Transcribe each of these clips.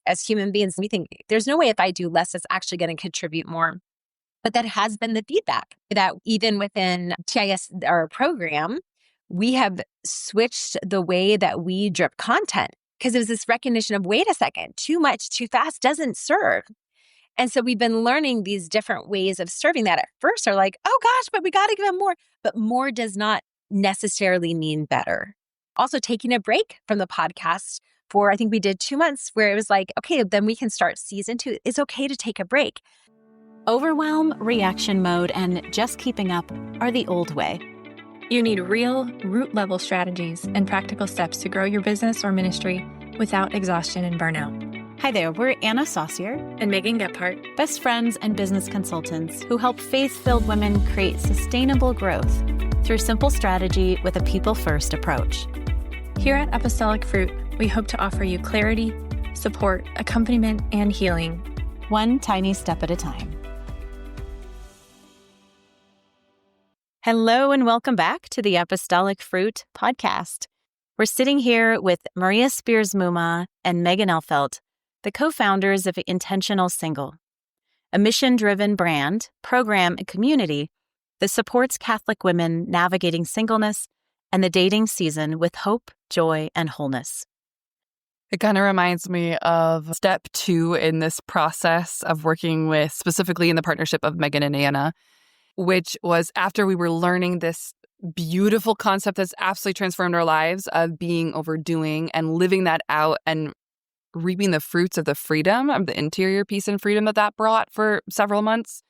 as human beings, we think there's no way if I do less, it's actually going to contribute more. But that has been the feedback that even within TIS, our program, we have switched the way that we drip content because it was this recognition of, wait a second, too much, too fast doesn't serve. And so we've been learning these different ways of serving that. At first are like, oh gosh, but we got to give them more. But more does not necessarily mean better. Also taking a break from the podcast for, I think we did 2 months where it was like, okay, then we can start season 2. It's okay to take a break. Overwhelm, reaction mode, and just keeping up are the old way. You need real, root-level strategies and practical steps to grow your business or ministry without exhaustion and burnout. Hi there, we're Anna Saucier And Megan Gephardt, best friends and business consultants who help faith-filled women create sustainable growth through simple strategy with a people-first approach. Here at Apostolic Fruit, we hope to offer you clarity, support, accompaniment, and healing. One tiny step at a time. Hello and welcome back to the Apostolic Fruit podcast. We're sitting here with Maria Mumaugh and Meghan Elfelt, the co-founders of Intentional Single, a mission-driven brand, program, and community that supports Catholic women navigating singleness and the dating season with hope, joy, and wholeness. It kind of reminds me of step 2 in this process of working with, specifically in the partnership of Meghan and Anna, which was after we were learning this beautiful concept that's absolutely transformed our lives of being overdoing and living that out and reaping the fruits of the freedom, of the interior peace and freedom that brought for several months.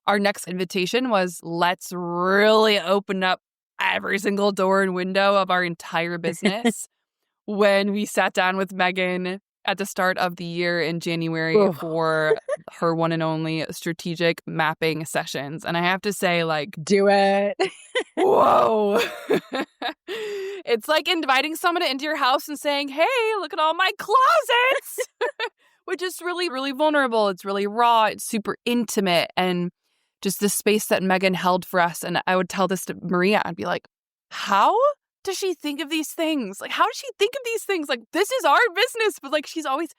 Our next invitation was, let's really open up every single door and window of our entire business. When we sat down with Meghan at the start of the year in January for her one and only strategic mapping sessions. And I have to say, like, Do it. whoa. It's like inviting someone into your house and saying, hey, look at all my closets, which is really, really vulnerable. It's really raw. It's super intimate. And just the space that Meghan held for us. And I would tell this to Maria. I'd be like, how does she think of these things? Like, how does she think of these things? Like, this is our business. But like, she's always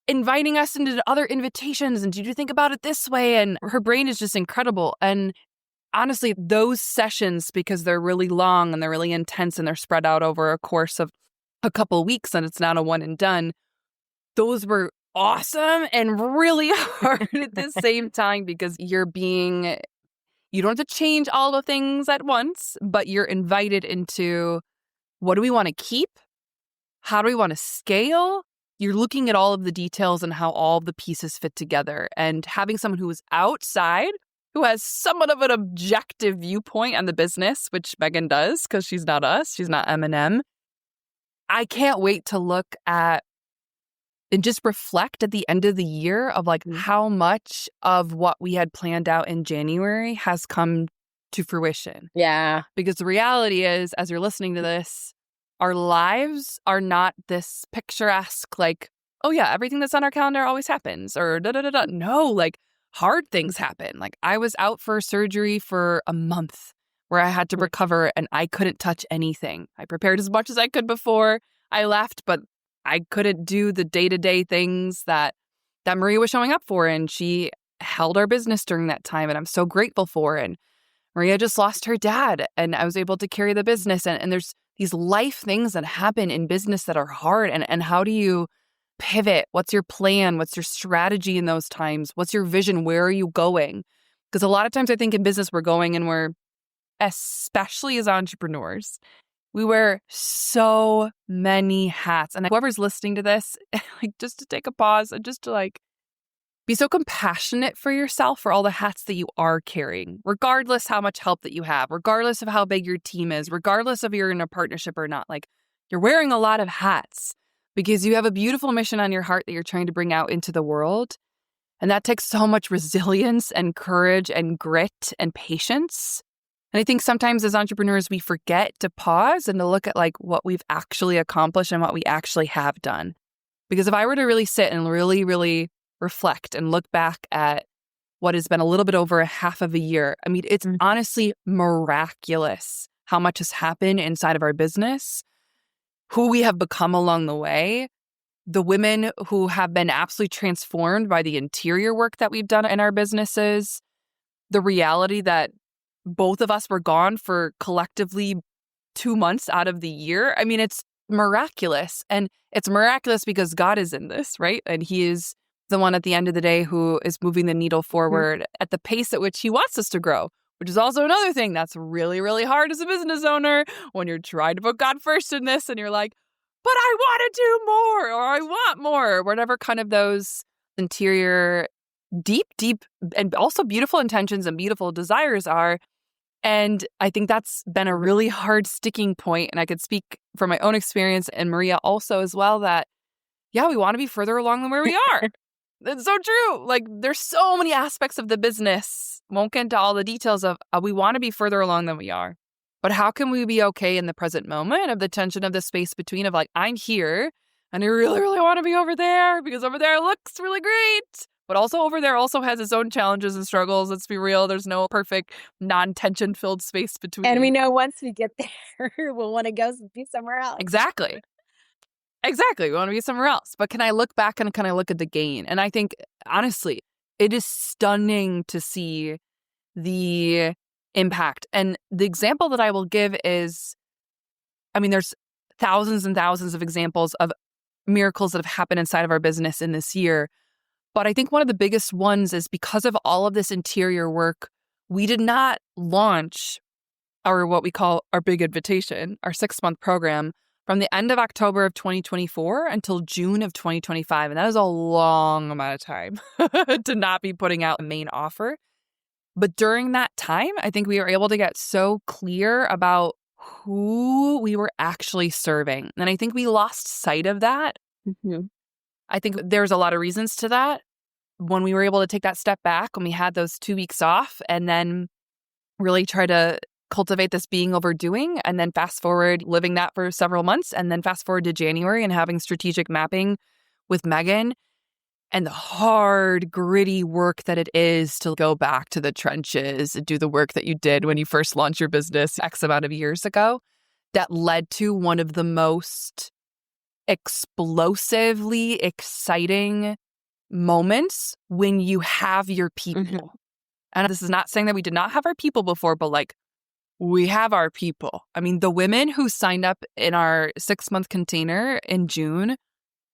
inviting us into other invitations. And did you think about it this way? And her brain is just incredible. And honestly, those sessions, because they're really long and they're really intense and they're spread out over a course of a couple of weeks and it's not a one and done, those were awesome and really hard at the same time because you don't have to change all the things at once, but you're invited into, what do we want to keep? How do we want to scale? You're looking at all of the details and how all of the pieces fit together. And having someone who is outside, who has somewhat of an objective viewpoint on the business, which Meghan does because she's not us, she's not M&M. I can't wait to look at and just reflect at the end of the year of like how much of what we had planned out in January has come to fruition. Yeah. Because the reality is, as you're listening to this, our lives are not this picturesque, like, oh yeah, everything that's on our calendar always happens, or da-da-da-da. No, like hard things happen. Like I was out for surgery for a month where I had to recover and I couldn't touch anything. I prepared as much as I could before I left, but I couldn't do the day-to-day things that Maria was showing up for. And she held our business during that time. And I'm so grateful for it. And Maria just lost her dad. And I was able to carry the business. And there's these life things that happen in business that are hard. And how do you pivot? What's your plan? What's your strategy in those times? What's your vision? Where are you going? Because a lot of times I think in business we're going and we're, especially as entrepreneurs, we wear so many hats. And whoever's listening to this, like just to take a pause and just to like be so compassionate for yourself for all the hats that you are carrying, regardless how much help that you have, regardless of how big your team is, regardless if you're in a partnership or not. Like you're wearing a lot of hats because you have a beautiful mission on your heart that you're trying to bring out into the world. And that takes so much resilience and courage and grit and patience. And I think sometimes as entrepreneurs, we forget to pause and to look at like what we've actually accomplished and what we actually have done. Because if I were to really sit and really, really reflect and look back at what has been a little bit over a half of a year, I mean, it's honestly miraculous how much has happened inside of our business, who we have become along the way, the women who have been absolutely transformed by the interior work that we've done in our businesses, the reality that both of us were gone for collectively 2 months out of the year. I mean, it's miraculous. And it's miraculous because God is in this, right? And He is the one at the end of the day who is moving the needle forward at the pace at which He wants us to grow, which is also another thing that's really, really hard as a business owner when you're trying to put God first in this and you're like, but I want to do more, or I want more, or whatever kind of those interior, deep, and also beautiful intentions and beautiful desires are. And I think that's been a really hard sticking point. And I could speak from my own experience and Maria also as well that, yeah, we want to be further along than where we are. That's so true. Like there's so many aspects of the business. Won't get into all the details of we want to be further along than we are. But how can we be okay in the present moment of the tension of the space between of like, I'm here and I really, really want to be over there because over there looks really great. But also over there also has its own challenges and struggles. Let's be real. There's no perfect non-tension filled space between. And we know once we get there, we'll want to go be somewhere else. Exactly. We want to be somewhere else. But can I look back and can I look at the gain? And I think, honestly, it is stunning to see the impact. And the example that I will give is, I mean, there's thousands and thousands of examples of miracles that have happened inside of our business in this year. But I think one of the biggest ones is because of all of this interior work, we did not launch our what we call our big invitation, our 6-month program, from the end of October of 2024 until June of 2025. And that is a long amount of time to not be putting out a main offer. But during that time, I think we were able to get so clear about who we were actually serving. And I think we lost sight of that. Mm-hmm. I think there's a lot of reasons to that. When we were able to take that step back, when we had those 2 weeks off and then really try to cultivate this being overdoing and then fast forward living that for several months and then fast forward to January and having strategic mapping with Meghan and the hard, gritty work that it is to go back to the trenches and do the work that you did when you first launched your business X amount of years ago, that led to one of the most explosively exciting moments when you have your people. Mm-hmm. And this is not saying that we did not have our people before, but like we have our people. I mean, the women who signed up in our 6-month container in June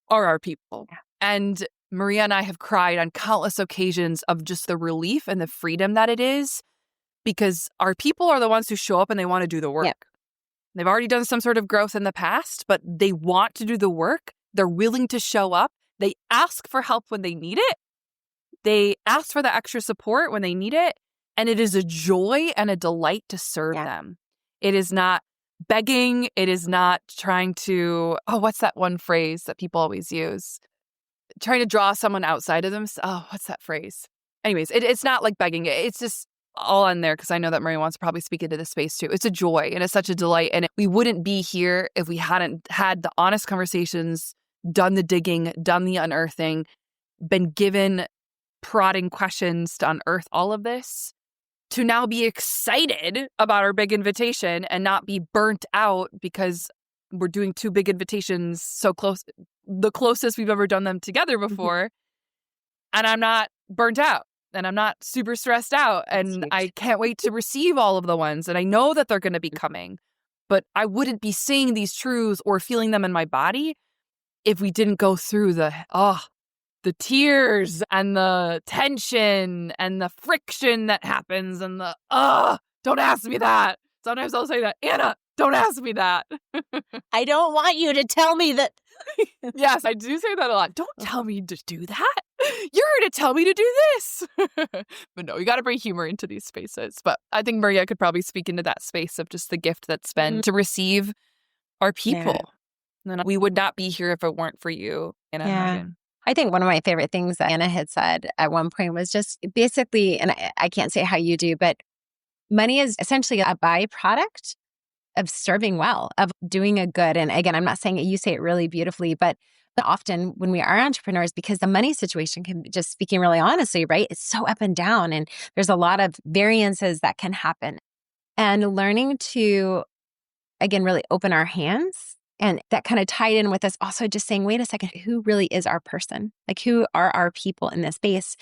are our people. Yeah. And Maria and I have cried on countless occasions of just the relief and the freedom that it is because our people are the ones who show up and they want to do the work. Yep. They've already done some sort of growth in the past, but they want to do the work. They're willing to show up. They ask for help when they need it. They ask for the extra support when they need it. And it is a joy and a delight to serve them. It is not begging. It is not trying to, what's that one phrase that people always use? Trying to draw someone outside of them. What's that phrase? Anyways, it's not like begging. It's just all on there because I know that Maria wants to probably speak into this space too. It's a joy and it's such a delight. And we wouldn't be here if we hadn't had the honest conversations, done the digging, done the unearthing, been given prodding questions to unearth all of this, to now be excited about our big invitation and not be burnt out because we're doing 2 big invitations so close, the closest we've ever done them together before. And I'm not burnt out and I'm not super stressed out and I can't wait to receive all of the ones. And I know that they're going to be coming, but I wouldn't be saying these truths or feeling them in my body if we didn't go through the tears and the tension and the friction that happens and the, don't ask me that. Sometimes I'll say that, Anna, don't ask me that. I don't want you to tell me that. Yes, I do say that a lot. Don't tell me to do that. You're here to tell me to do this. But no, you got to bring humor into these spaces. But I think Maria could probably speak into that space of just the gift that's been to receive our people. And we would not be here if it weren't for you, Anna and Meghan. I think one of my favorite things that Anna had said at one point was just basically, and I can't say how you do, but money is essentially a byproduct of serving well, of doing a good. And again, I'm not saying it, you say it really beautifully, but often when we are entrepreneurs, because the money situation can be, just speaking really honestly, right? It's so up and down and there's a lot of variances that can happen. And learning to, again, really open our hands And that kind of tied in with us also just saying, wait a second, who really is our person? Like, who are our people in this space?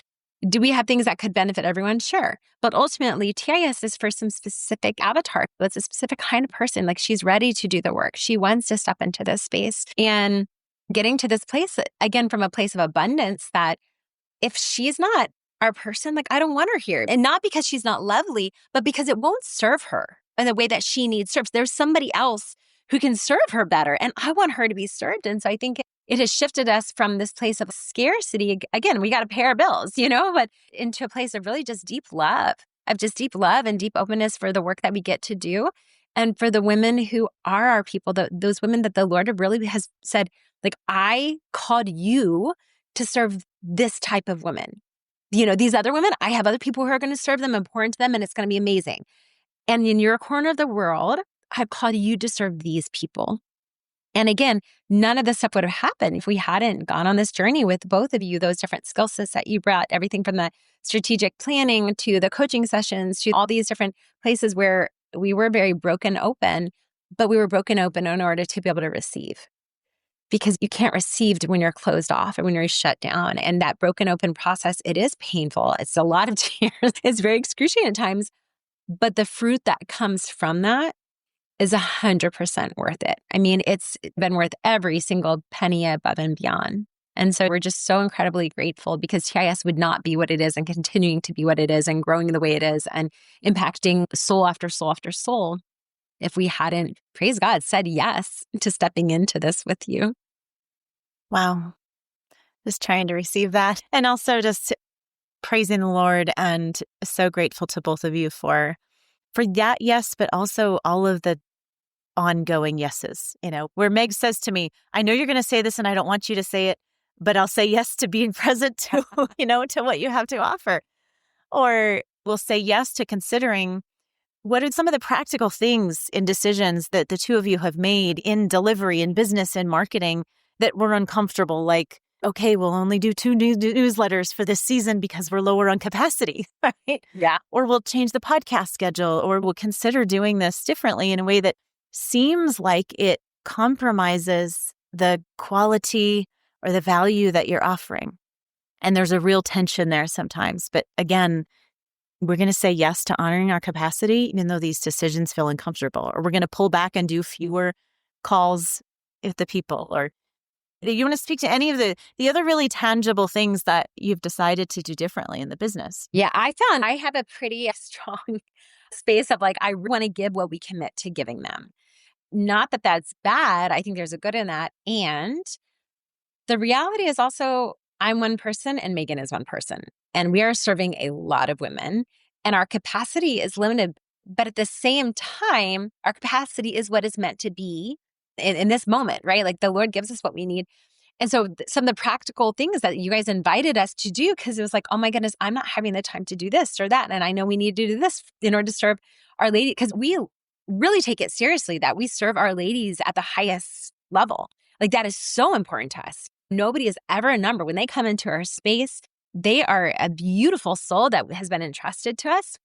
Do we have things that could benefit everyone? Sure. But ultimately, TIS is for some specific avatar. It's a specific kind of person. Like, she's ready to do the work. She wants to step into this space and getting to this place, again, from a place of abundance, that if she's not our person, like, I don't want her here. And not because she's not lovely, but because it won't serve her in the way that she needs served. There's somebody else who can serve her better. And I want her to be served. And so I think it has shifted us from this place of scarcity. Again, we got to pay our bills, but into a place of really just deep love, and deep openness for the work that we get to do. And for the women who are our people, those women that the Lord really has said, like, I called you to serve this type of woman. These other women, I have other people who are going to serve them and pour into them, and it's going to be amazing. And in your corner of the world, I've called you to serve these people. And again, none of this stuff would have happened if we hadn't gone on this journey with both of you, those different skill sets that you brought, everything from the strategic planning to the coaching sessions to all these different places where we were very broken open, but we were broken open in order to be able to receive. Because you can't receive when you're closed off and when you're shut down. And that broken open process, it is painful. It's a lot of tears. It's very excruciating at times. But the fruit that comes from that is 100% worth it. I mean, it's been worth every single penny above and beyond. And so we're just so incredibly grateful, because TIS would not be what it is and continuing to be what it is and growing the way it is and impacting soul after soul after soul if we hadn't, praise God, said yes to stepping into this with you. Wow. Just trying to receive that. And also just praising the Lord, and so grateful to both of you for that yes, but also all of the ongoing yeses. Where Meg says to me, I know you're going to say this and I don't want you to say it, but I'll say yes to being present to, to what you have to offer. Or we'll say yes to considering what are some of the practical things and decisions that the two of you have made in delivery, in business, in marketing that were uncomfortable. Like, okay, we'll only do 2 newsletters for this season because we're lower on capacity, right? Yeah. Or we'll change the podcast schedule, or we'll consider doing this differently in a way that seems like it compromises the quality or the value that you're offering. And there's a real tension there sometimes. But again, we're going to say yes to honoring our capacity, even though these decisions feel uncomfortable, or we're going to pull back and do fewer calls with the people. Or you want to speak to any of the other really tangible things that you've decided to do differently in the business? Yeah, I found I have a pretty strong space of like, I want to give what we commit to giving them. Not that that's bad. I think there's a good in that. And the reality is also, I'm one person and Meghan is one person. And we are serving a lot of women, and our capacity is limited. But at the same time, our capacity is what is meant to be in this moment, right? Like, the Lord gives us what we need. And so some of the practical things that you guys invited us to do, because it was like, oh my goodness, I'm not having the time to do this or that. And I know we need to do this in order to serve our lady, because we really take it seriously that we serve our ladies at the highest level. Like, that is so important to us. Nobody is ever a number. When they come into our space, they are a beautiful soul that has been entrusted to us.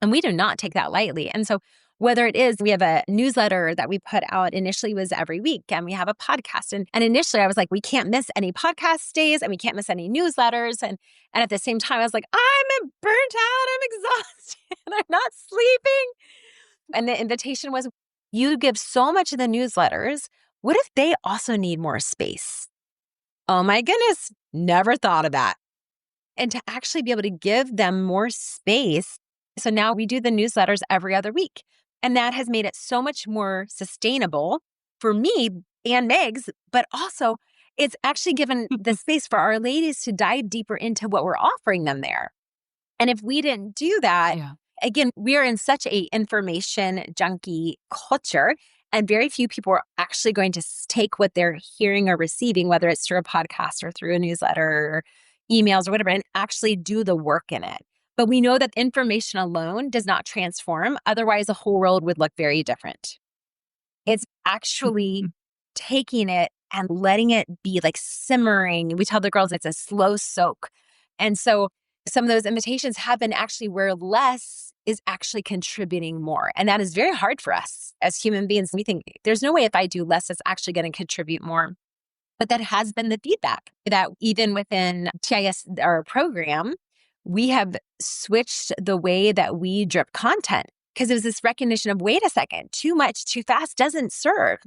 And we do not take that lightly. And so whether it is, we have a newsletter that we put out initially was every week, and we have a podcast. And initially I was like, we can't miss any podcast days and we can't miss any newsletters. And at the same time, I was like, I'm burnt out, I'm exhausted, I'm not sleeping. And the invitation was, you give so much of the newsletters. What if they also need more space? Oh my goodness, never thought of that. And to actually be able to give them more space. So now we do the newsletters every other week. And that has made it so much more sustainable for me and Meg's, but also it's actually given the space for our ladies to dive deeper into what we're offering them there. And if we didn't do that, again, we are in such a information junkie culture, and very few people are actually going to take what they're hearing or receiving, whether it's through a podcast or through a newsletter or emails or whatever, and actually do the work in it. But we know that information alone does not transform. Otherwise, the whole world would look very different. It's actually taking it and letting it be like simmering. We tell the girls it's a slow soak. And so some of those invitations have been actually where less is actually contributing more. And that is very hard for us as human beings. We think there's no way if I do less, it's actually going to contribute more. But that has been the feedback that even within TIS, our program, we have switched the way that we drip content because it was this recognition of, wait a second, too much, too fast doesn't serve.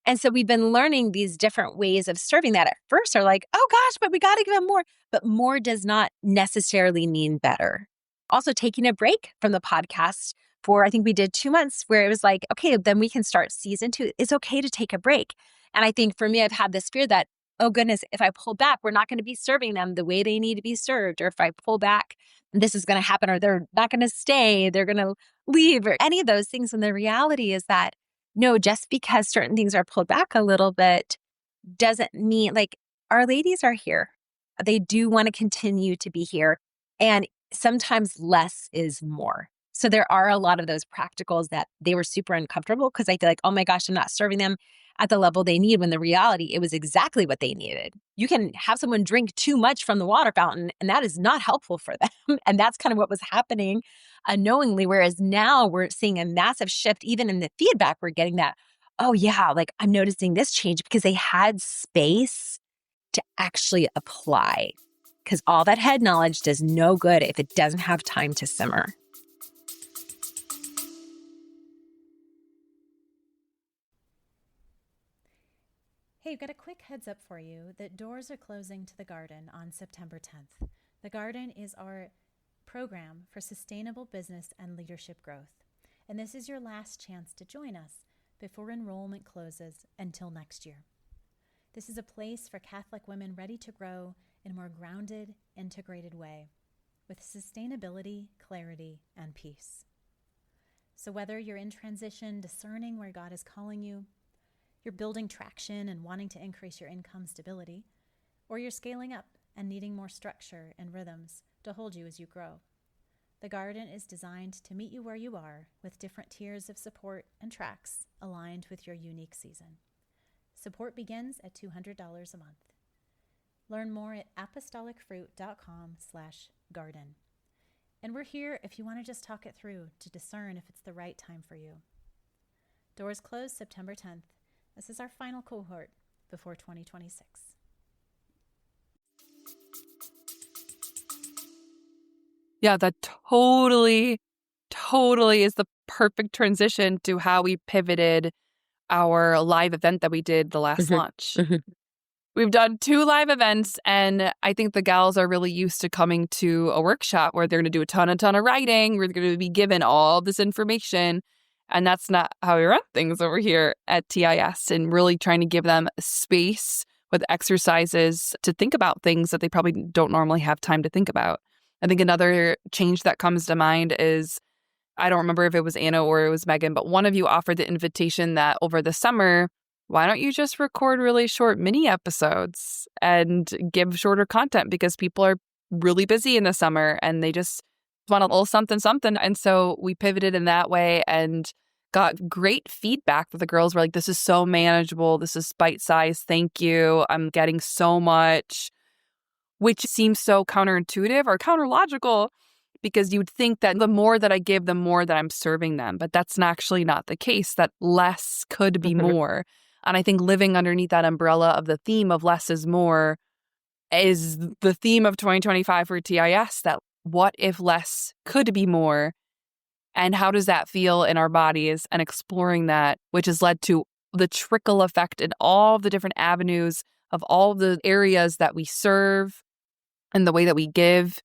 And so we've been learning these different ways of serving that. At first are like, oh gosh, but we got to give them more. But more does not necessarily mean better. Also taking a break from the podcast for, I think we did 2 months where it was like, okay, then we can start season 2. It's okay to take a break. And I think for me, I've had this fear that, oh goodness, if I pull back, we're not going to be serving them the way they need to be served. Or if I pull back, this is going to happen, or they're not going to stay, they're going to leave, or any of those things. And the reality is that no, just because certain things are pulled back a little bit doesn't mean, like, our ladies are here. They do want to continue to be here. And sometimes less is more. So there are a lot of those practicals that they were super uncomfortable because I feel like, oh my gosh, I'm not serving them at the level they need, when the reality, it was exactly what they needed. You can have someone drink too much from the water fountain, and that is not helpful for them. And that's kind of what was happening unknowingly. Whereas now we're seeing a massive shift, even in the feedback we're getting, that, oh yeah, like I'm noticing this change because they had space to actually apply. Because all that head knowledge does no good if it doesn't have time to simmer. Hey, I've got a quick heads up for you that doors are closing to the Garden on September 10th. The Garden is our program for sustainable business and leadership growth. And this is your last chance to join us before enrollment closes until next year. This is a place for Catholic women ready to grow in a more grounded, integrated way with sustainability, clarity, and peace. So whether you're in transition, discerning where God is calling you, you're building traction and wanting to increase your income stability, or you're scaling up and needing more structure and rhythms to hold you as you grow, the Garden is designed to meet you where you are with different tiers of support and tracks aligned with your unique season. Support begins at $200 a month. Learn more at apostolicfruit.com/garden. And we're here if you want to just talk it through to discern if it's the right time for you. Doors close September 10th. This is our final cohort before 2026. Yeah, that totally is the perfect transition to how we pivoted our live event that we did the last launch. We've done 2 live events, and I think the gals are really used to coming to a workshop where they're going to do a ton of writing. We're going to be given all this information. And that's not how we run things over here at TIS, and really trying to give them space with exercises to think about things that they probably don't normally have time to think about. I think another change that comes to mind is, I don't remember if it was Anna or it was Meghan, but one of you offered the invitation that over the summer, why don't you just record really short mini episodes and give shorter content, because people are really busy in the summer and they just want a little something. And so we pivoted in that way and got great feedback that the girls were like, this is so manageable. This is bite-sized. Thank you. I'm getting so much, which seems so counterintuitive or counterlogical, because you'd think that the more that I give, the more that I'm serving them. But that's actually not the case, that less could be more. And I think living underneath that umbrella of the theme of less is more is the theme of 2025 for TIS, that what if less could be more? And how does that feel in our bodies? And exploring that, which has led to the trickle effect in all the different avenues of all the areas that we serve and the way that we give,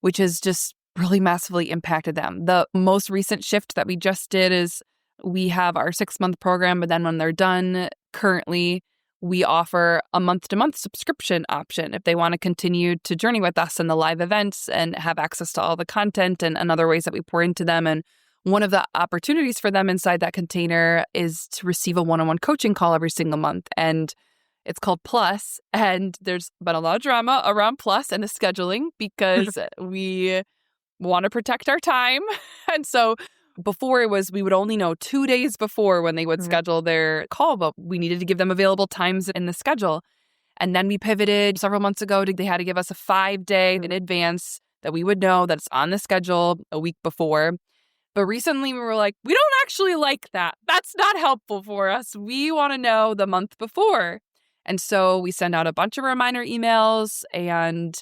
which has just really massively impacted them. The most recent shift that we just did is we have our 6-month program, but then when they're done, currently we offer a month-to-month subscription option if they want to continue to journey with us in the live events and have access to all the content and other ways that we pour into them. And one of the opportunities for them inside that container is to receive a one-on-one coaching call every single month. And it's called Plus. And there's been a lot of drama around Plus and the scheduling because we want to protect our time. And so before it was, we would only know 2 days before when they would schedule their call, but we needed to give them available times in the schedule. And then we pivoted several months ago they had to give us a 5-day in advance that we would know that it's on the schedule a week before. But recently we were like, we don't actually like that. That's not helpful for us. We want to know the month before. And so we send out a bunch of reminder emails and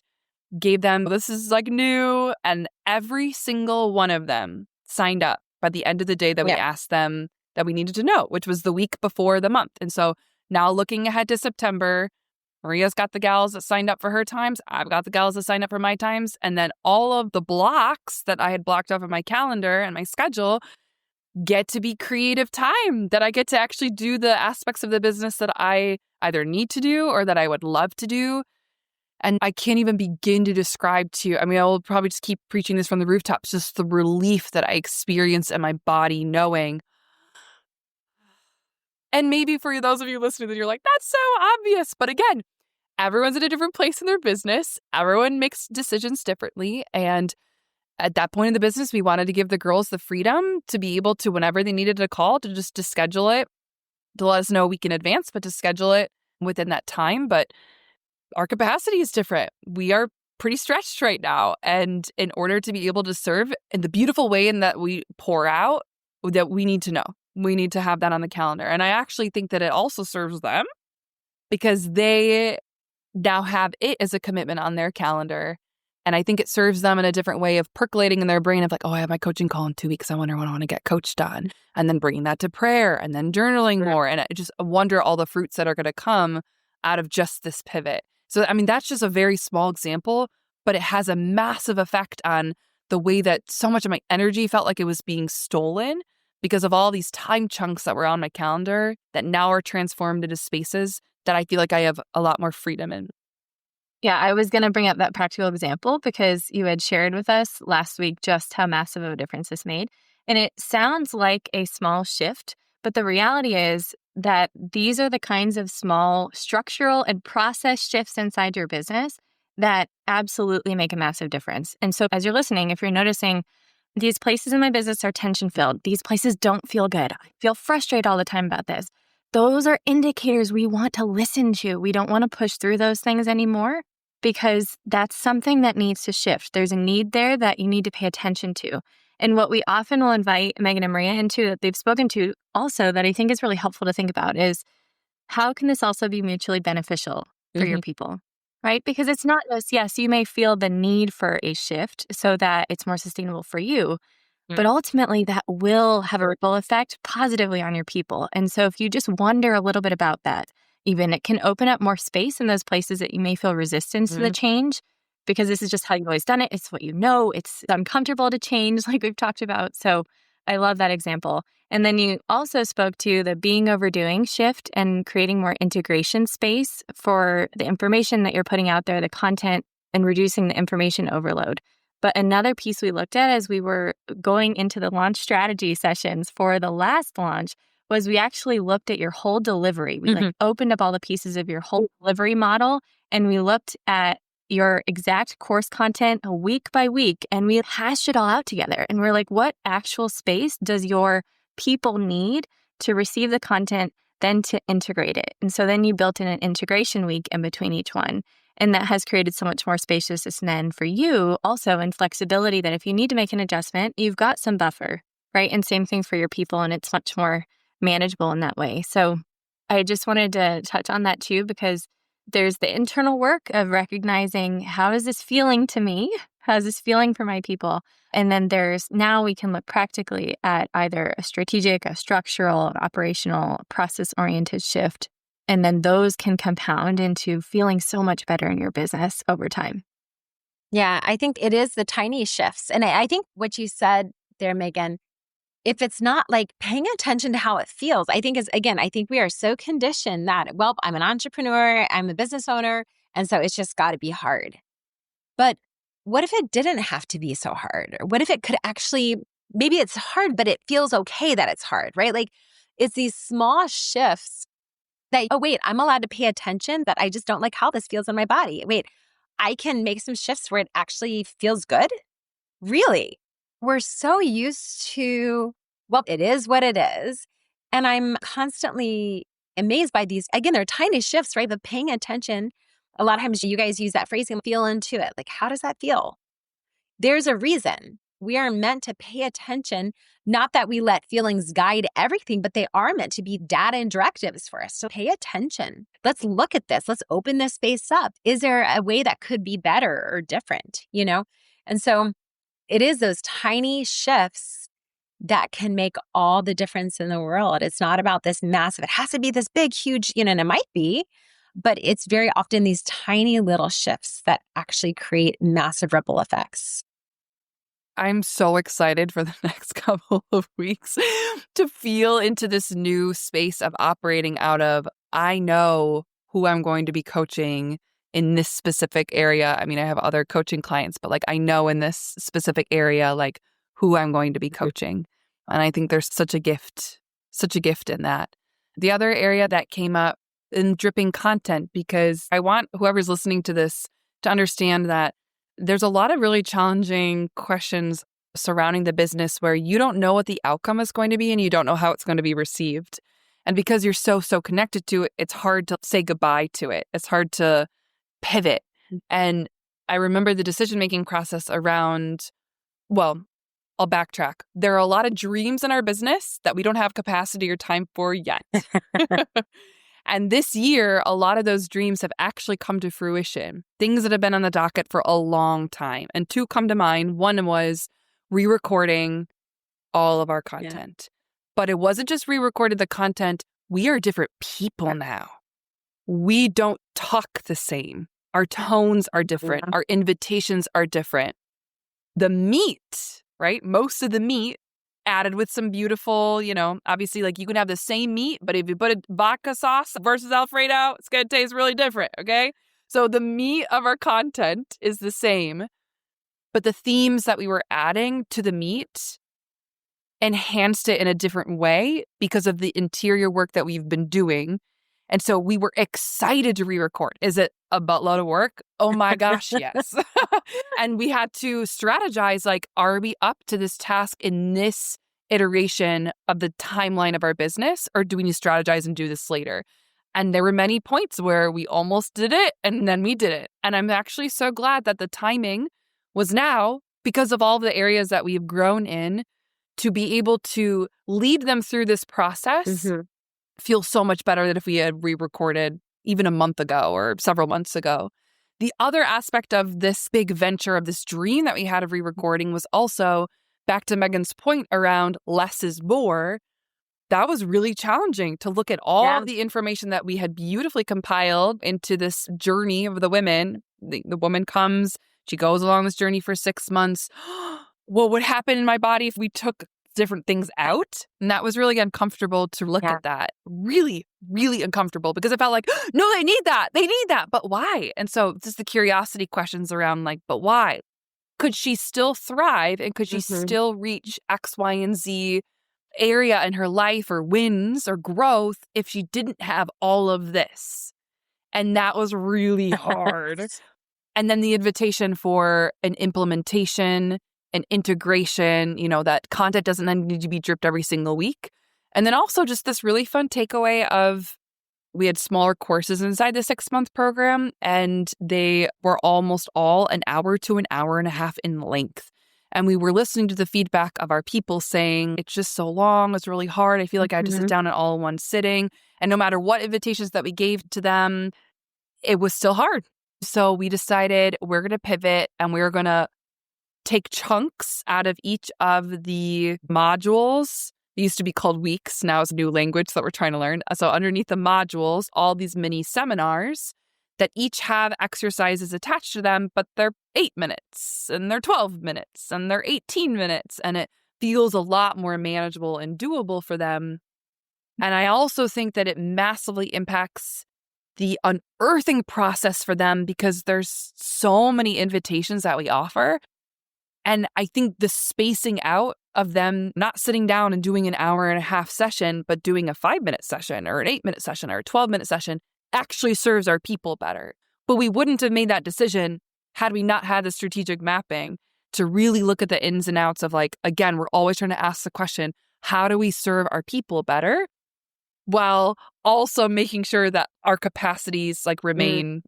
gave them, this is like new. And every single one of them signed up by the end of the day that we asked them that we needed to know, which was the week before the month. And so now looking ahead to September, Maria's got the gals that signed up for her times. I've got the gals that signed up for my times. And then all of the blocks that I had blocked off of my calendar and my schedule get to be creative time, that I get to actually do the aspects of the business that I either need to do or that I would love to do. And I can't even begin to describe to you. I mean, I will probably just keep preaching this from the rooftops, just the relief that I experience in my body knowing. And maybe for those of you listening, that you're like, that's so obvious. But again, everyone's in a different place in their business. Everyone makes decisions differently. And at that point in the business, we wanted to give the girls the freedom to be able to, whenever they needed a call, to schedule it, to let us know a week in advance, but to schedule it within that time. But our capacity is different. We are pretty stretched right now. And in order to be able to serve in the beautiful way in that we pour out, that we need to know. We need to have that on the calendar. And I actually think that it also serves them because they now have it as a commitment on their calendar. And I think it serves them in a different way of percolating in their brain of like, oh, I have my coaching call in 2 weeks. I wonder when I want to get coached on. And then bringing that to prayer and then journaling more. And I just wonder all the fruits that are going to come out of just this pivot. So, I mean, that's just a very small example, but it has a massive effect on the way that so much of my energy felt like it was being stolen because of all these time chunks that were on my calendar that now are transformed into spaces that I feel like I have a lot more freedom in. Yeah, I was going to bring up that practical example because you had shared with us last week just how massive of a difference this made. And it sounds like a small shift, but the reality is that these are the kinds of small structural and process shifts inside your business that absolutely make a massive difference. And so as you're listening, if you're noticing these places in my business are tension filled, these places don't feel good, I feel frustrated all the time about this, those are indicators we want to listen to. We don't want to push through those things anymore because that's something that needs to shift. There's a need there that you need to pay attention to. And what we often will invite Meghan and Maria into that they've spoken to also that I think is really helpful to think about is how can this also be mutually beneficial for your people, right? Because it's not just, yes, you may feel the need for a shift so that it's more sustainable for you, but ultimately that will have a ripple effect positively on your people. And so if you just wonder a little bit about that, even it can open up more space in those places that you may feel resistance to the change because this is just how you've always done it. It's what you know. It's uncomfortable to change like we've talked about. So I love that example. And then you also spoke to the being overdoing shift and creating more integration space for the information that you're putting out there, the content, and reducing the information overload. But another piece we looked at as we were going into the launch strategy sessions for the last launch was we actually looked at your whole delivery. We opened up all the pieces of your whole delivery model and we looked at your exact course content week by week and we hashed it all out together. And we're like, what actual space does your people need to receive the content, then to integrate it? And so then you built in an integration week in between each one. And that has created so much more spaciousness then for you also and flexibility that if you need to make an adjustment, you've got some buffer, right? And same thing for your people. And it's much more manageable in that way. So I just wanted to touch on that too, because there's the internal work of recognizing how is this feeling to me? How's this feeling for my people? And then there's now we can look practically at either a strategic, a structural, an operational, process-oriented shift. And then those can compound into feeling so much better in your business over time. Yeah, I think it is the tiny shifts. And I think what you said there, Meghan, if it's not like paying attention to how it feels, I think I think we are so conditioned that, well, I'm an entrepreneur, I'm a business owner, and so it's just got to be hard. But what if it didn't have to be so hard? Or what if it could actually, maybe it's hard, but it feels okay that it's hard, right? Like it's these small shifts that, oh, wait, I'm allowed to pay attention, but I just don't like how this feels in my body. Wait, I can make some shifts where it actually feels good? Really? We're so used to, well, it is what it is. And I'm constantly amazed by these, again, they're tiny shifts, right? But paying attention, a lot of times you guys use that phrase and feel into it. Like, how does that feel? There's a reason. We are meant to pay attention, not that we let feelings guide everything, but they are meant to be data and directives for us. So pay attention. Let's look at this. Let's open this space up. Is there a way that could be better or different, And so it is those tiny shifts that can make all the difference in the world. It's not about this massive, it has to be this big, huge, and it might be, but it's very often these tiny little shifts that actually create massive ripple effects. I'm so excited for the next couple of weeks to feel into this new space of operating out of, I know who I'm going to be coaching in this specific area. I mean, I have other coaching clients, but I know in this specific area, who I'm going to be coaching. And I think there's such a gift in that. The other area that came up in dripping content, because I want whoever's listening to this to understand that there's a lot of really challenging questions surrounding the business where you don't know what the outcome is going to be and you don't know how it's going to be received. And because you're so connected to it, it's hard to say goodbye to it. It's hard to pivot. And I remember the decision-making process around, well, I'll backtrack. There are a lot of dreams in our business that we don't have capacity or time for yet. And this year, a lot of those dreams have actually come to fruition. Things that have been on the docket for a long time. And two come to mind. One was re-recording all of our content. But it wasn't just re-recorded the content. We are different people now. We don't talk the same. Our tones are different. Our invitations are different. The meat, right? Most of the meat added with some beautiful, obviously you can have the same meat, but if you put a vodka sauce versus Alfredo, it's going to taste really different, okay? So the meat of our content is the same, but the themes that we were adding to the meat enhanced it in a different way because of the interior work that we've been doing. And so we were excited to re-record. Is it a buttload of work? Oh my gosh, yes. And we had to strategize, are we up to this task in this iteration of the timeline of our business, or do we need to strategize and do this later? And there were many points where we almost did it and then we did it. And I'm actually so glad that the timing was now, because of all the areas that we've grown in, to be able to lead them through this process feels so much better than if we had re-recorded even a month ago or several months ago. The other aspect of this big venture, of this dream that we had of re-recording, was also, back to Meghan's point around less is more. That was really challenging to look at all of the information that we had beautifully compiled into this journey of the women. The woman comes, she goes along this journey for 6 months. What would happen in my body if we took different things out? And that was really uncomfortable to look at that. Really, really uncomfortable, because it felt like, no, they need that. But why? And so just the curiosity questions around but why? Could she still thrive and could she still reach X, Y, and Z area in her life or wins or growth if she didn't have all of this? And that was really hard. And then the invitation for an implementation, an integration, that content doesn't need to be dripped every single week. And then also just this really fun takeaway of, we had smaller courses inside the 6-month program, and they were almost all an hour to an hour and a half in length. And we were listening to the feedback of our people saying, it's just so long, it's really hard. I feel like I had to sit down in all in one sitting. And no matter what invitations that we gave to them, it was still hard. So we decided we're going to pivot and we're going to take chunks out of each of the modules. It used to be called weeks. Now it's a new language that we're trying to learn. So underneath the modules, all these mini seminars that each have exercises attached to them, but they're 8 minutes and they're 12 minutes and they're 18 minutes. And it feels a lot more manageable and doable for them. And I also think that it massively impacts the unearthing process for them, because there's so many invitations that we offer. And I think the spacing out of them not sitting down and doing an hour and a half session, but doing a 5-minute session or an 8-minute session or a 12-minute session actually serves our people better. But we wouldn't have made that decision had we not had the strategic mapping to really look at the ins and outs of, again, we're always trying to ask the question, how do we serve our people better? While also making sure that our capacities remain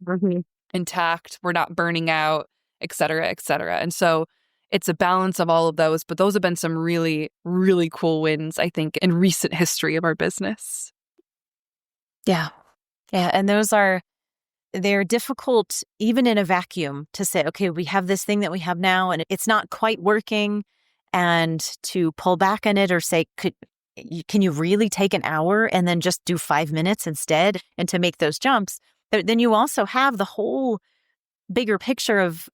intact, we're not burning out, et cetera, et cetera. And so it's a balance of all of those. But those have been some really, really cool wins, I think, in recent history of our business. Yeah. Yeah. And they're difficult even in a vacuum to say, okay, we have this thing that we have now and it's not quite working, and to pull back on it or say, can you really take an hour and then just do 5 minutes instead, and to make those jumps? Then you also have the whole bigger picture of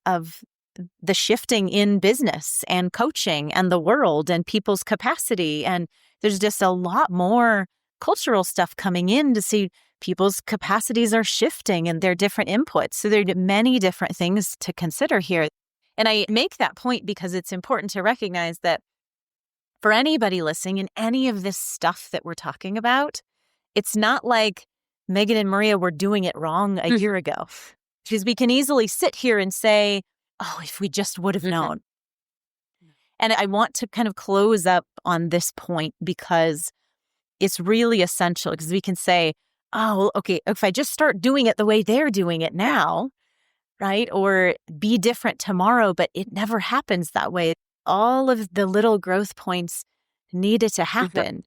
the shifting in business and coaching and the world and people's capacity. And there's just a lot more cultural stuff coming in to see people's capacities are shifting and their different inputs. So there are many different things to consider here. And I make that point because it's important to recognize that for anybody listening in any of this stuff that we're talking about, it's not like Meghan and Maria were doing it wrong a year ago. Because we can easily sit here and say, oh, if we just would have known. And I want to kind of close up on this point because it's really essential, because we can say, oh, okay, if I just start doing it the way they're doing it now, right? Or be different tomorrow, but it never happens that way. All of the little growth points needed to happen.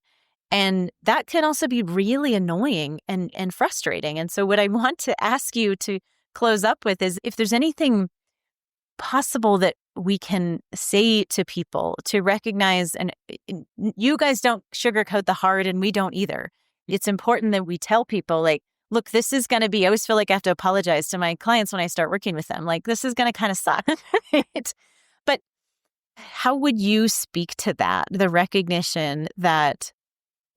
And that can also be really annoying and frustrating. And so what I want to ask you to close up with is if there's anything possible that we can say to people to recognize, and you guys don't sugarcoat the hard and we don't either. It's important that we tell people, like, look, this is going to be, I always feel like I have to apologize to my clients when I start working with them. Like, this is going to kind of suck. Right? But how would you speak to that? The recognition that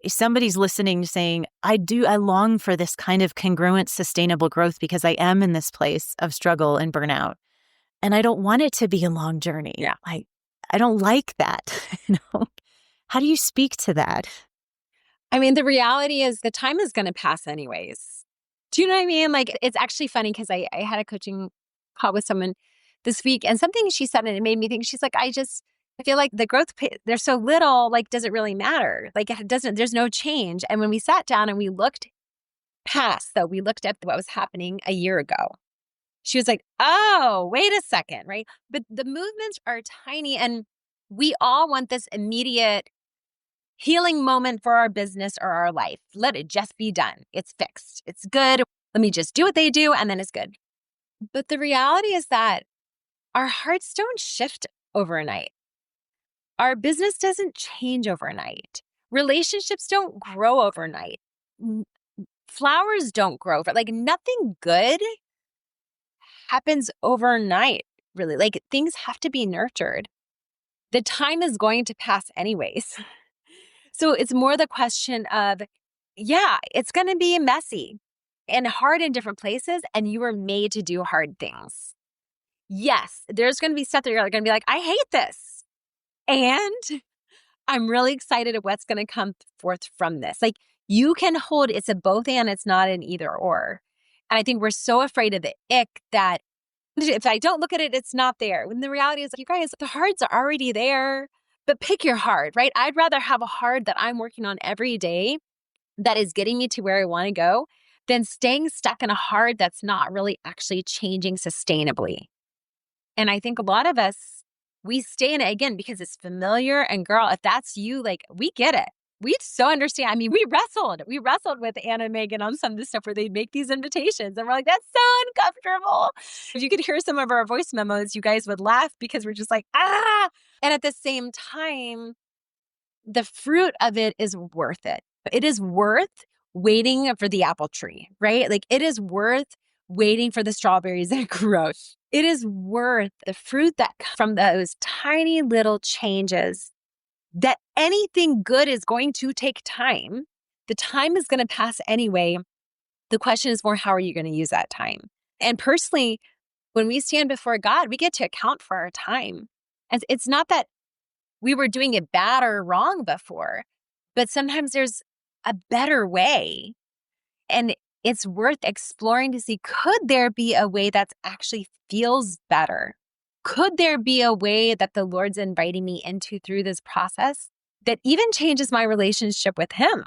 if somebody's listening saying, I long for this kind of congruent, sustainable growth because I am in this place of struggle and burnout. And I don't want it to be a long journey. Yeah. I don't like that. How do you speak to that? I mean, the reality is the time is going to pass anyways. Do you know what I mean? Like, it's actually funny because I had a coaching call with someone this week, and something she said, and it made me think, she's like, I feel like the growth, there's so little, like, does it really matter? Like, there's no change. And when we sat down and we looked we looked at what was happening a year ago, she was like, oh, wait a second, right? But the movements are tiny, and we all want this immediate healing moment for our business or our life. Let it just be done. It's fixed. It's good. Let me just do what they do, and then it's good. But the reality is that our hearts don't shift overnight. Our business doesn't change overnight. Relationships don't grow overnight. Flowers don't grow. Like, nothing good happens overnight, really. Like, things have to be nurtured. The time is going to pass anyways. So it's more the question of, yeah, it's going to be messy and hard in different places, and you were made to do hard things. Yes, there's going to be stuff that you're going to be like, I hate this. And I'm really excited at what's going to come forth from this. Like, you can hold, it's a both and, it's not an either or. And I think we're so afraid of the ick that if I don't look at it, it's not there. When the reality is, you guys, the hards are already there, but pick your hard, right? I'd rather have a hard that I'm working on every day that is getting me to where I want to go than staying stuck in a hard that's not really actually changing sustainably. And I think a lot of us, we stay in it again because it's familiar. And girl, if that's you, like, we get it. We so understand. I mean, we wrestled with Anna and Meghan on some of this stuff where they'd make these invitations and we're like, that's so uncomfortable. If you could hear some of our voice memos, you guys would laugh because we're just like, ah. And at the same time, the fruit of it is worth it. It is worth waiting for the apple tree, right? Like, it is worth waiting for the strawberries that grow. It is worth the fruit that comes from those tiny little changes. That anything good is going to take time. The time is going to pass anyway. The question is more, how are you going to use that time? And personally, when we stand before God, we get to account for our time. And it's not that we were doing it bad or wrong before, but sometimes there's a better way. And it's worth exploring to see, could there be a way that actually feels better? Could there be a way that the Lord's inviting me into through this process that even changes my relationship with Him?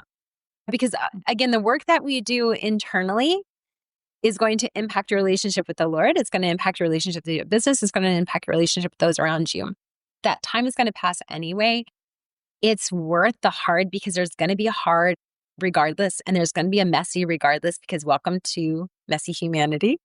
Because again, the work that we do internally is going to impact your relationship with the Lord. It's going to impact your relationship with your business. It's going to impact your relationship with those around you. that time is going to pass anyway. It's worth the hard because there's going to be a hard regardless, and there's going to be a messy regardless, because welcome to messy humanity.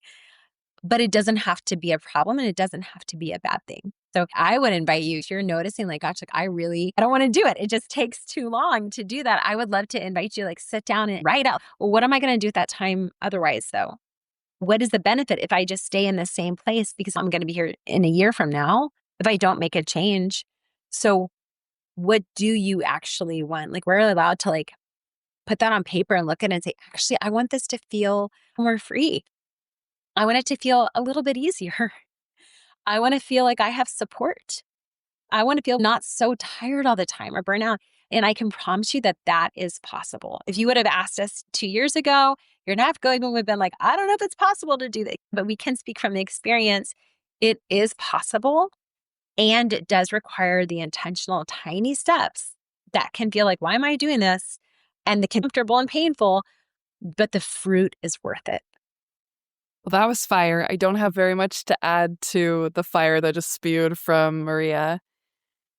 But it doesn't have to be a problem, and it doesn't have to be a bad thing. So I would invite you, if you're noticing like, gosh, like I don't want to do it. It just takes too long to do that. I would love to invite you, like sit down and write out, well, what am I going to do at that time otherwise though? What is the benefit if I just stay in the same place because I'm going to be here in a year from now if I don't make a change? So what do you actually want? Like we're allowed to like put that on paper and look at it and say, actually, I want this to feel more free. I want it to feel a little bit easier. I want to feel like I have support. I want to feel not so tired all the time or burnout. And I can promise you that that is possible. If you would have asked us 2 years ago, your NAFCO would have been like, I don't know if it's possible to do this, but we can speak from the experience. It is possible, and it does require the intentional tiny steps that can feel like, why am I doing this? And the comfortable and painful, but the fruit is worth it. Well, that was fire. I don't have very much to add to the fire that just spewed from Maria.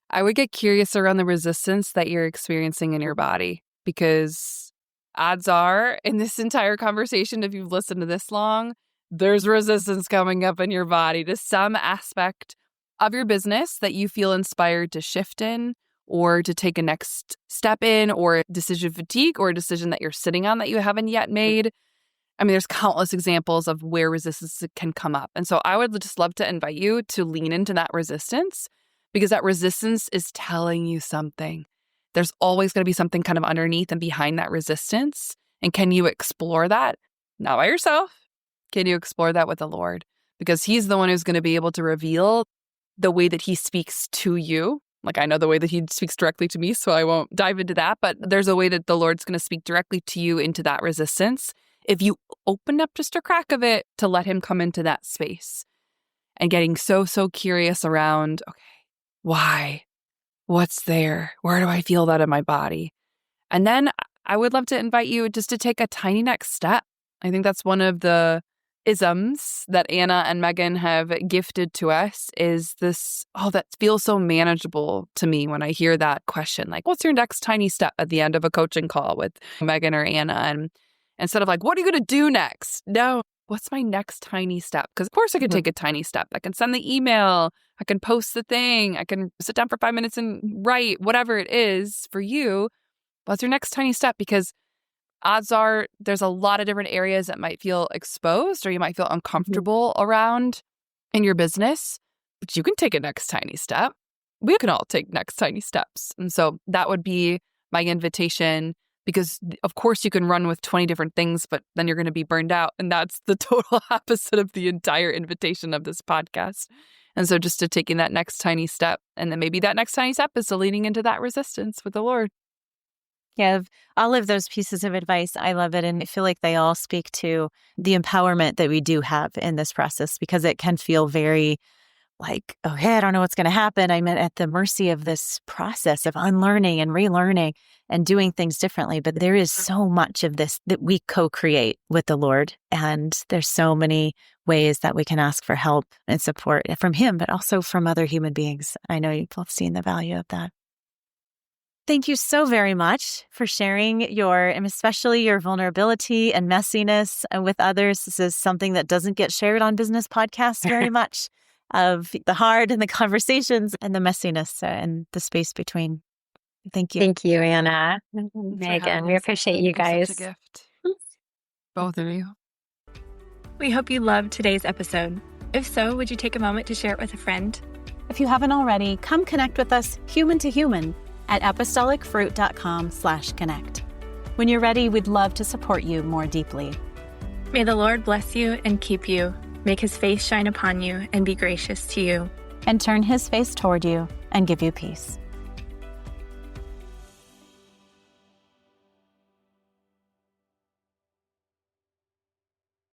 I would get curious around the resistance that you're experiencing in your body, because odds are in this entire conversation, if you've listened to this long, there's resistance coming up in your body to some aspect of your business that you feel inspired to shift in or to take a next step in, or decision fatigue, or a decision that you're sitting on that you haven't yet made. I mean, there's countless examples of where resistance can come up. And so I would just love to invite you to lean into that resistance, because that resistance is telling you something. There's always going to be something kind of underneath and behind that resistance. And can you explore that? Not by yourself. Can you explore that with the Lord? Because He's the one who's going to be able to reveal the way that He speaks to you. Like, I know the way that He speaks directly to me, so I won't dive into that. But there's a way that the Lord's going to speak directly to you into that resistance, if you open up just a crack of it to let Him come into that space. And getting so curious around, okay, why? What's there? Where do I feel that in my body? And then I would love to invite you just to take a tiny next step. I think that's one of the isms that Anna and Meghan have gifted to us, is this, that feels so manageable to me when I hear that question. Like, what's your next tiny step at the end of a coaching call with Meghan or Anna? And instead of like, what are you going to do next? No, what's my next tiny step? Because of course I could take a tiny step. I can send the email. I can post the thing. I can sit down for 5 minutes and write, whatever it is for you. What's your next tiny step? Because odds are there's a lot of different areas that might feel exposed or you might feel uncomfortable around in your business, but you can take a next tiny step. We can all take next tiny steps. And so that would be my invitation, because of course you can run with 20 different things, but then you're going to be burned out. And that's the total opposite of the entire invitation of this podcast. And so just to taking that next tiny step, and then maybe that next tiny step is to leaning into that resistance with the Lord. Yeah, all of those pieces of advice, I love it. And I feel like they all speak to the empowerment that we do have in this process, because it can feel very like, oh, hey, I don't know what's going to happen. I'm at the mercy of this process of unlearning and relearning and doing things differently. But there is so much of this that we co-create with the Lord. And there's so many ways that we can ask for help and support from Him, but also from other human beings. I know you've both seen the value of that. Thank you so very much for sharing and especially your vulnerability and messiness with others. This is something that doesn't get shared on business podcasts very much, of the hard and the conversations and the messiness and the space between. Thank you. Thank you, Anna. Meghan, we appreciate you guys. Such a gift. Both of you. We hope you loved today's episode. If so, would you take a moment to share it with a friend? If you haven't already, come connect with us human to human at apostolicfruit.com/connect. When you're ready, we'd love to support you more deeply. May the Lord bless you and keep you, make His face shine upon you and be gracious to you, and turn His face toward you and give you peace.